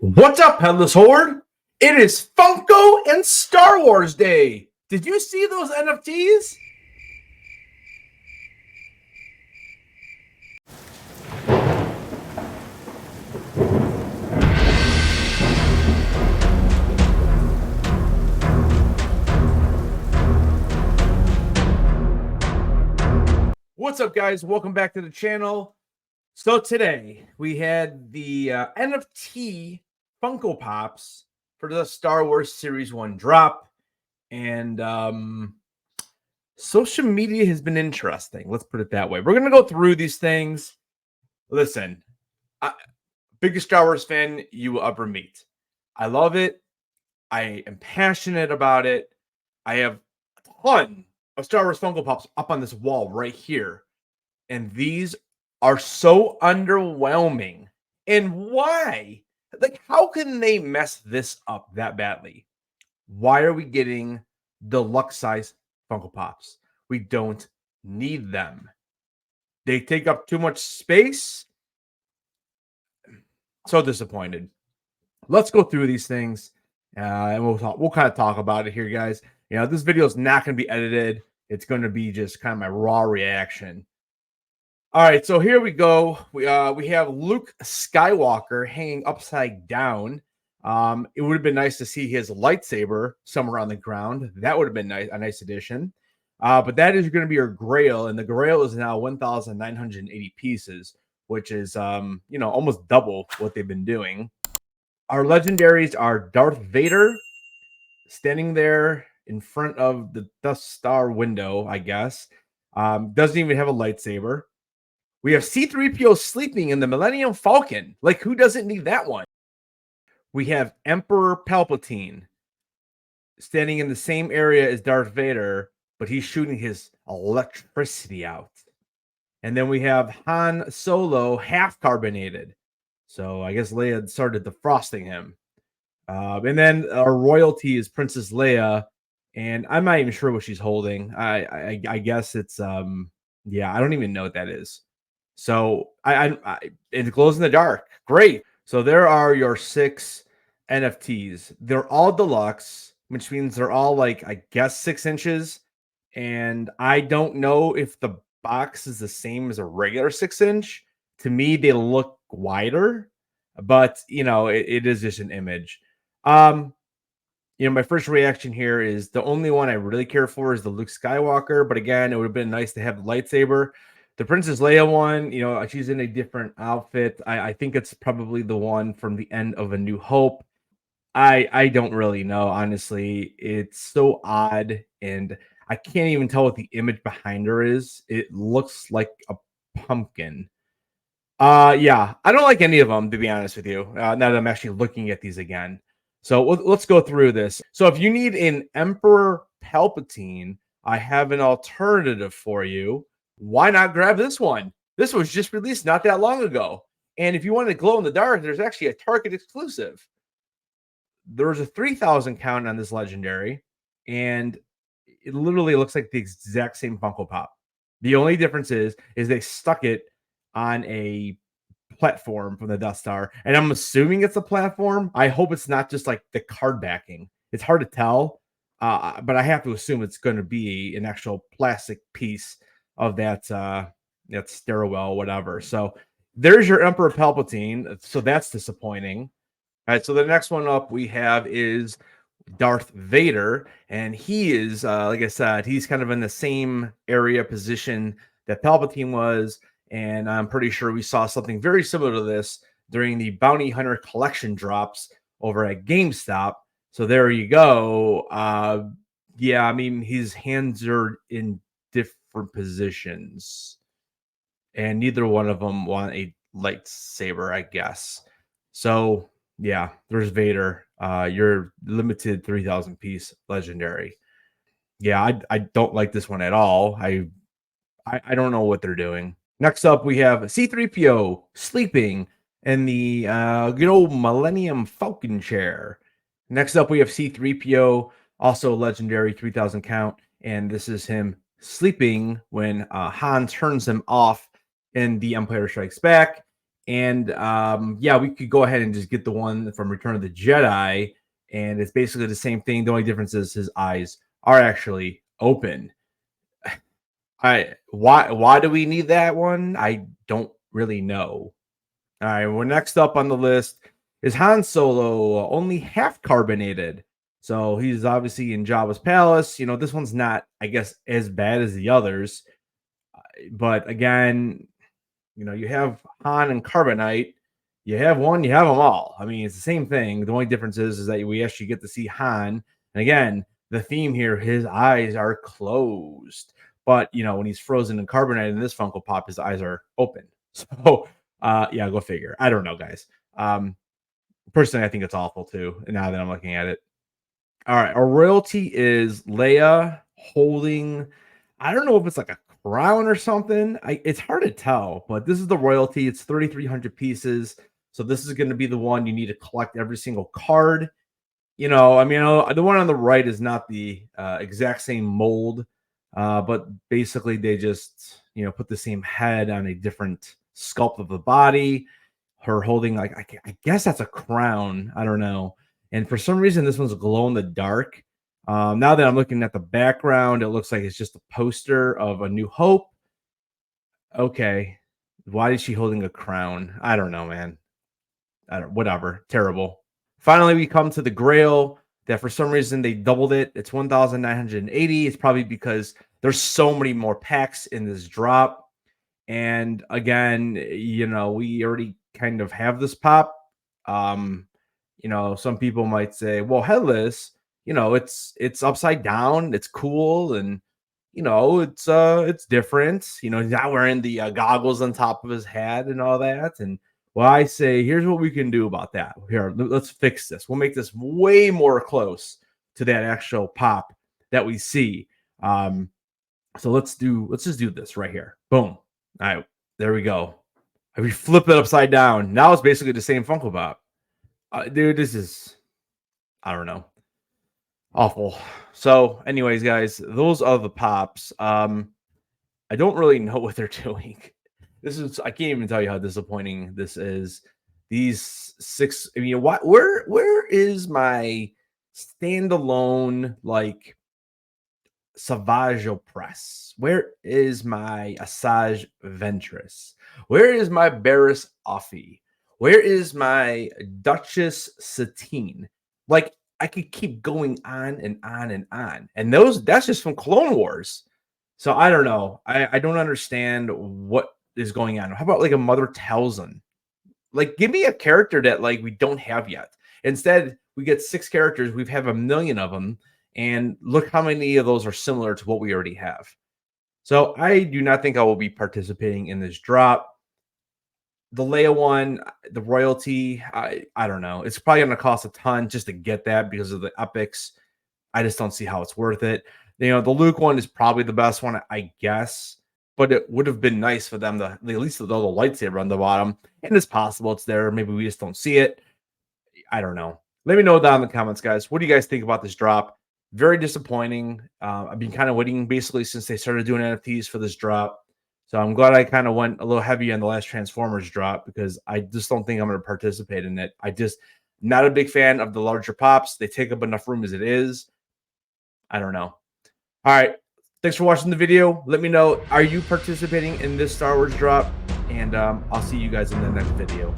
What's up, Headless Horde? It is Funko and Star Wars Day. Did you see those NFTs? What's up, guys? Welcome back to the channel. So today we had the NFT Funko Pops for the Star Wars Series 1 drop. And social media has been interesting. Let's put it that way. We're going to go through these things. Listen, biggest Star Wars fan you will ever meet. I love it. I am passionate about it. I have a ton of Star Wars Funko Pops up on this wall right here. And these are so underwhelming. And why? Like, how can they mess this up that badly? Why are we getting deluxe size Funko Pops? We don't need them. They take up too much space. So disappointed. Let's go through these things, and we'll kind of talk about it here, guys. You know, this video is not going to be edited. It's going to be just kind of my raw reaction. All right, so here we go. We have Luke Skywalker hanging upside down. It would have been nice to see his lightsaber somewhere on the ground. That would have been nice, a nice addition. But that is going to be your Grail, and the Grail is now 1,980 pieces, which is you know, almost double what they've been doing. Our legendaries are Darth Vader standing there in front of the Death Star window, I guess. Doesn't even have a lightsaber. We have C-3PO sleeping in the Millennium Falcon. Like, who doesn't need that one? We have Emperor Palpatine standing in the same area as Darth Vader, but he's shooting his electricity out. And then we have Han Solo half carbonated. So I guess Leia started defrosting him. And then our royalty is Princess Leia. And I'm not even sure what she's holding. I guess it's, yeah, I don't even know what that is. So it glows in the dark. Great. So there are your 6 NFTs. They're all deluxe, which means they're all like, I guess, 6 inches. And I don't know if the box is the same as a regular 6-inch. To me, they look wider, but you know, it is just an image. You know, my first reaction here is the only one I really care for is the Luke Skywalker. But again, it would have been nice to have the lightsaber. The Princess Leia one, you know, she's in a different outfit. I think it's probably the one from the end of A New Hope. I don't really know, honestly. It's so odd, and I can't even tell what the image behind her is. It looks like a pumpkin. Yeah, I don't like any of them, to be honest with you. Now that I'm actually looking at these again. So let's go through this. So if you need an Emperor Palpatine, I have an alternative for you. Why not grab this one? This was just released not that long ago. And if you want to glow in the dark, there's actually a Target exclusive. There's a 3,000 count on this legendary, and it literally looks like the exact same Funko Pop. The only difference is they stuck it on a platform from the Death Star, and I'm assuming it's a platform. I hope it's not just like the card backing. It's hard to tell, but I have to assume it's going to be an actual plastic piece of that stairwell, whatever. So there's your Emperor Palpatine. So that's disappointing. All right, so the next one up we have is Darth Vader, and he is, like I said, he's kind of in the same area position that Palpatine was, and I'm pretty sure we saw something very similar to this during the Bounty Hunter collection drops over at GameStop. So there you go. Yeah, I mean, his hands are in different positions, and neither one of them want a lightsaber, I guess. So yeah, there's Vader. Your limited 3,000 piece legendary. Yeah, I don't like this one at all. I don't know what they're doing. Next up, we have C-3PO sleeping in the good old Millennium Falcon chair. Next up, we have C-3PO, also legendary 3,000 count, and this is him sleeping when Han turns him off in The Empire Strikes Back. And yeah, we could go ahead and just get the one from Return of the Jedi, and it's basically the same thing. The only difference is his eyes are actually open. I why do we need that one? I don't really know. All right, well, next up on the list is Han Solo, only half carbonated. So he's obviously in Jabba's palace. You know, this one's not, I guess, as bad as the others. But again, you know, you have Han and Carbonite. You have one, you have them all. I mean, it's the same thing. The only difference is that we actually get to see Han. And again, the theme here, his eyes are closed. But you know, when he's frozen in Carbonite in this Funko Pop, his eyes are open. So yeah, go figure. I don't know, guys. Personally, I think it's awful too. Now that I'm looking at it. All right, our royalty is Leia holding. I don't know if it's like a crown or something. It's hard to tell, but this is the royalty. It's 3,300 pieces. So this is going to be the one you need to collect every single card. You know, I mean, the one on the right is not the exact same mold, but basically they just, you know, put the same head on a different sculpt of the body. Her holding, like, I guess that's a crown. I don't know. And for some reason, this one's glow in the dark. Now that I'm looking at the background, it looks like it's just a poster of A New Hope. Okay. Why is she holding a crown? I don't know, man. Whatever. Terrible. Finally, we come to the Grail that for some reason they doubled it. It's 1,980. It's probably because there's so many more packs in this drop. And again, you know, we already kind of have this pop. You know, some people might say, well, headless, you know, it's upside down, it's cool, and you know, it's different. You know, he's not wearing the goggles on top of his head and all that. And well, I say, here's what we can do about that. Here, let's fix this. We'll make this way more close to that actual pop that we see. So let's just do this right here. Boom. All right, there we go. If we flip it upside down, now it's basically the same Funko Pop. Dude, this is, I don't know, awful. So, anyways, guys, those are the pops. I don't really know what they're doing. I can't even tell you how disappointing this is. These six, I mean, where is my standalone, like, Savage Press? Where is my Asajj Ventress? Where is my Barriss Offee? Where is my Duchess Satine? Like, I could keep going on and on and on. And that's just from Clone Wars. So I don't know. I don't understand what is going on. How about like a Mother Talzin? Like, give me a character that like we don't have yet. Instead, we get 6 characters. We have a million of them. And look how many of those are similar to what we already have. So I do not think I will be participating in this drop. The Leia one, the royalty, I don't know. It's probably going to cost a ton just to get that because of the epics. I just don't see how it's worth it. You know, the Luke one is probably the best one, I guess. But it would have been nice for them to at least throw the lightsaber on the bottom. And it's possible it's there. Maybe we just don't see it. I don't know. Let me know down in the comments, guys. What do you guys think about this drop? Very disappointing. I've been kind of waiting basically since they started doing NFTs for this drop. So I'm glad I kind of went a little heavy on the last Transformers drop because I just don't think I'm going to participate in it. Not a big fan of the larger pops. They take up enough room as it is. I don't know. All right. Thanks for watching the video. Let me know, are you participating in this Star Wars drop? And I'll see you guys in the next video.